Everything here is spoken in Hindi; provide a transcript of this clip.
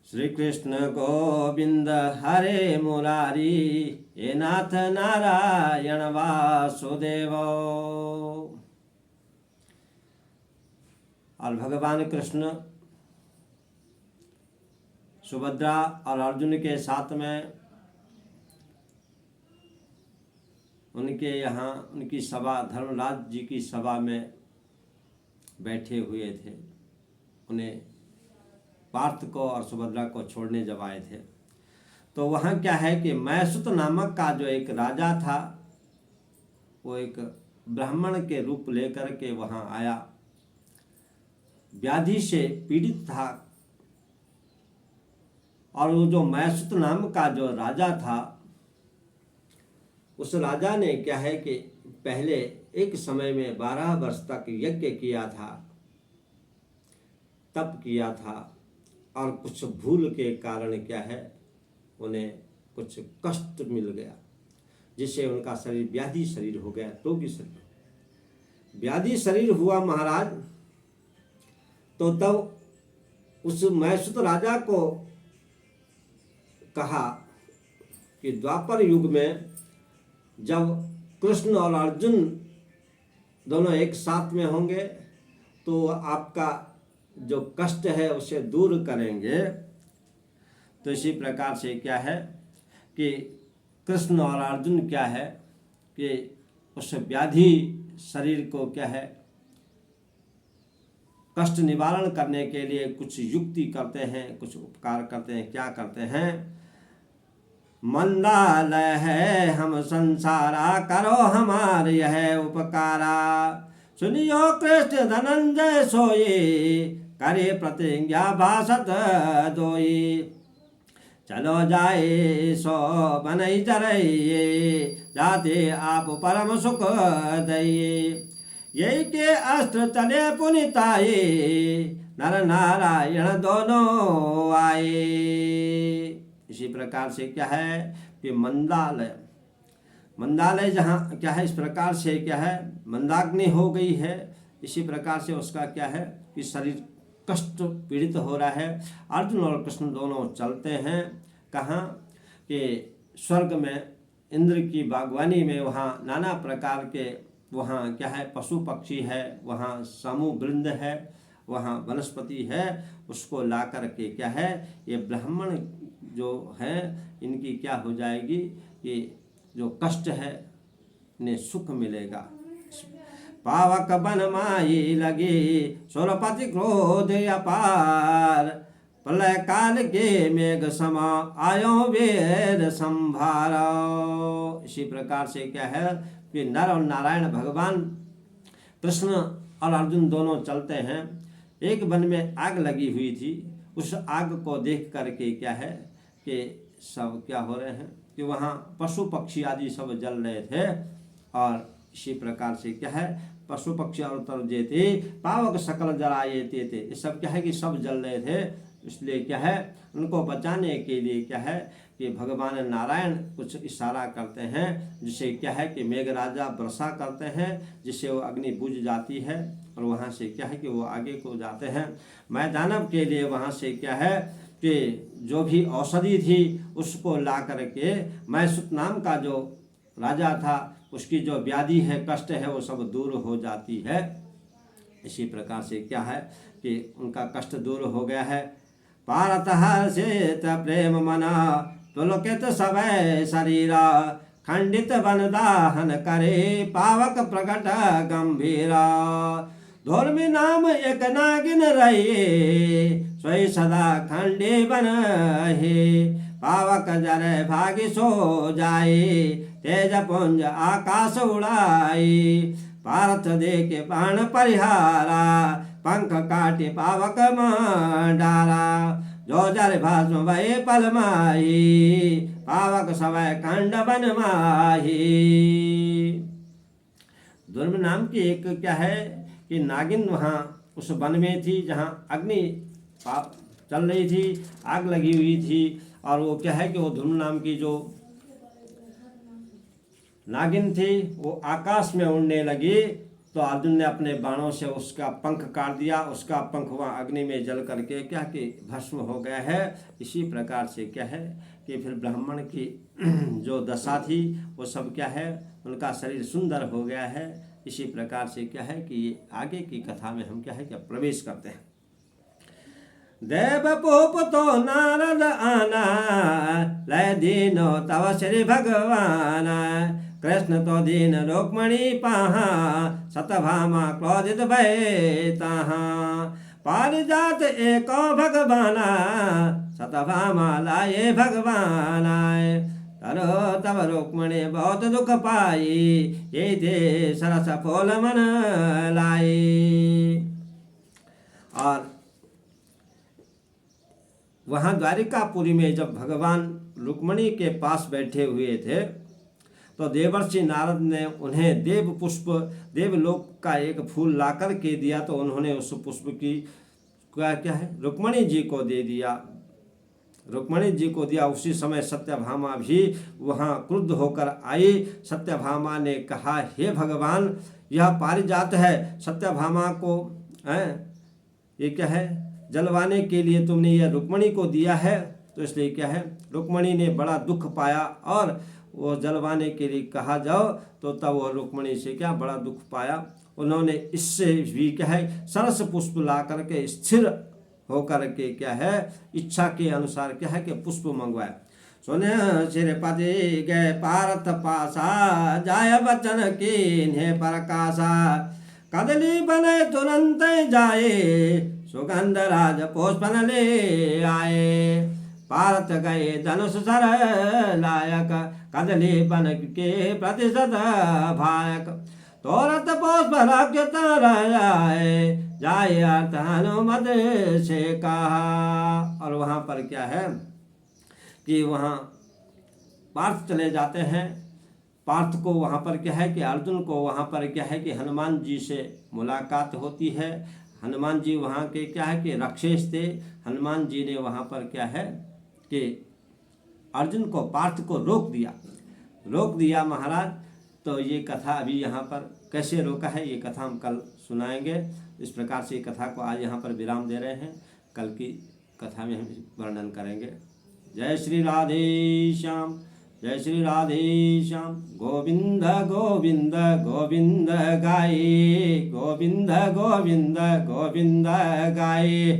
श्री कृष्ण गोविंद हरे मुरारी, हे नाथ नारायण वासुदेव। और भगवान कृष्ण सुभद्रा और अर्जुन के साथ में उनके यहाँ उनकी सभा, धर्मराज जी की सभा में बैठे हुए थे। उन्हें पार्थ को और सुभद्रा को छोड़ने जब आए थे तो वहाँ क्या है कि मैसुत नामक का जो एक राजा था, वो एक ब्राह्मण के रूप लेकर के वहाँ आया। व्याधि से पीड़ित था और वो जो मैसुत नाम का जो राजा था, उस राजा ने क्या है कि पहले एक समय में 12 वर्ष तक यज्ञ किया था, तप किया था, और कुछ भूल के कारण क्या है उन्हें कुछ कष्ट मिल गया, जिससे उनका शरीर व्याधि शरीर हो गया, रोगी शरीर, व्याधि शरीर हुआ महाराज। तो तब उस मैसुत राजा को कहा कि द्वापर युग में जब कृष्ण और अर्जुन दोनों एक साथ में होंगे तो आपका जो कष्ट है उसे दूर करेंगे। तो इसी प्रकार से क्या है कि कृष्ण और अर्जुन क्या है कि उस व्याधि शरीर को क्या है कष्ट निवारण करने के लिए कुछ युक्ति करते हैं, कुछ उपकार करते हैं। क्या करते हैं? मंदालय है हम संसारा, करो हमारे यह उपकारा। सुनियो कृष्ण धनंजय सोई, करे प्रतिज्ञा भाषत दोई। चलो जाए सो बनई चरइये, जाते आप परम सुख दइये। यही के अस्त्र चले पुनिताये, नर नारायण दोनों आए। इसी प्रकार से क्या है कि मंदालय जहाँ क्या है, इस प्रकार से क्या है मंदाग्नि हो गई है। इसी प्रकार से उसका क्या है कि शरीर कष्ट पीड़ित हो रहा है। अर्जुन और कृष्ण दोनों चलते हैं कहाँ कि स्वर्ग में, इंद्र की बागवानी में। वहाँ नाना प्रकार के वहाँ क्या है पशु पक्षी है, वहाँ समूह वृंद है, वहाँ वनस्पति है। उसको ला कर के क्या है ये ब्राह्मण जो है इनकी क्या हो जाएगी, ये जो कष्ट है इन्हें सुख मिलेगा। पावक बन माई लगे, सुरपति क्रोध अपार। प्रलय काल के मेघ समा, आयो वेद संभारो। इसी प्रकार से क्या है कि नर और नारायण भगवान कृष्ण और अर्जुन दोनों चलते हैं। एक वन में आग लगी हुई थी। उस आग को देख करके क्या है कि सब क्या हो रहे हैं कि वहाँ पशु पक्षी आदि सब जल रहे थे। और इसी प्रकार से क्या है पशु पक्षी और तर जेते, पावक सकल जलाए थे। ये सब क्या है कि सब जल रहे थे। इसलिए क्या है उनको बचाने के लिए क्या है कि भगवान नारायण कुछ इशारा करते हैं, जिससे क्या है कि मेघराजा वर्षा करते हैं, जिससे वो अग्नि बुझ जाती है। और वहाँ से क्या है कि वो आगे को जाते हैं। मैं दानव के लिए वहाँ से क्या है कि जो भी औषधि थी उसको ला करके मैसुत नाम का जो राजा था उसकी जो व्याधि है, कष्ट है, वो सब दूर हो जाती है। इसी प्रकार से क्या है कि उनका कष्ट दूर हो गया है। पारत हर्षित प्रेम मना, पुलकित सवै शरीरा। खंडित बन दाहन करे, पावक प्रकट गंभीरा। धर्मी नाम एक नागिन रहिए, सोई सदा खंडे बन हे। पावक जरे भागी सो जाए, तेज पुंज आकाश उड़ाई। पार्थ दे के बाण परिहारा, पंख काटे पावक डारा। जो जर भस्म भये पल माही, पावक सवै खंड बन माही। दुर्म नाम की एक क्या है कि नागिन वहाँ उस वन में थी, जहाँ अग्नि चल रही थी, आग लगी हुई थी। और वो क्या है कि वो धुर्म नाम की जो नागिन थी वो आकाश में उड़ने लगी। तो अर्जुन ने अपने बाणों से उसका पंख काट दिया, उसका पंख वहाँ अग्नि में जल करके क्या कि भस्म हो गया है। इसी प्रकार से क्या है कि फिर ब्राह्मण की जो दशा थी वो सब क्या है, उनका शरीर सुंदर हो गया है। इसी प्रकार से क्या है कि ये आगे की कथा में हम क्या है क्या प्रवेश करते हैं। देव पूपतो नारद आना, लय दीनो तव श्री भगवान, कृष्ण तो दीन रुक्मणी पाहा, सतभामा क्रोधित भय ताहा, पारिजात एको भगवाना, सतभामा लाए भगवानाय, तरो तब रुक्मणी बहुत दुख पाई, ये दे सरस फूल मन लाई। और वहाँ द्वारिकापुरी में जब भगवान रुक्मणी के पास बैठे हुए थे तो देवर्षि नारद ने उन्हें देव पुष्प, देवलोक का एक फूल ला कर के दिया। तो उन्होंने उस पुष्प की क्या है रुक्मणी जी को दे दिया, रुक्मणी जी को दिया। उसी समय सत्यभामा भी वहाँ क्रुद्ध होकर आई। सत्यभामा ने कहा, हे भगवान, यह पारिजात है, सत्यभामा को ये क्या है जलवाने के लिए तुमने यह रुक्मणी को दिया है। तो इसलिए क्या है रुक्मणी ने बड़ा दुख पाया और वो जलवाने के लिए कहा जाओ तो तब वो रुक्मणी से क्या बड़ा दुख पाया। उन्होंने इससे भी क्या है सरस पुष्प ला करके स्थिर होकर के क्या है इच्छा के अनुसार क्या है कि पुष्प मंगवाया। सुने श्रीपति गए पारथ पासा, जाय बचन कीन्हे प्रकाशा, कदली बने तुरंत जाए, सुगंध राज पुष्पन ले आए, पारथ गए धनुष सर लायक, कदली बन के प्रतिशत भायक, तोरत पुष्प रक्षित आए, जाए अर्थ हनुमत से कहा। और वहाँ पर क्या है कि वहाँ पार्थ चले जाते हैं। पार्थ को वहाँ पर क्या है कि अर्जुन को वहाँ पर क्या है कि हनुमान जी से मुलाकात होती है। हनुमान जी वहाँ के क्या है कि राक्षस थे। हनुमान जी ने वहाँ पर क्या है कि अर्जुन को पार्थ को रोक दिया महाराज। तो ये कथा अभी यहाँ पर कैसे रोका है ये कथा हम कल सुनाएंगे। इस प्रकार से कथा को आज यहाँ पर विराम दे रहे हैं, कल की कथा में हम वर्णन करेंगे। जय श्री राधे श्याम, जय श्री राधे श्याम। गोविंद गोविंद गोविंद गाये, गोविंद गोविंद गोविंद गाये।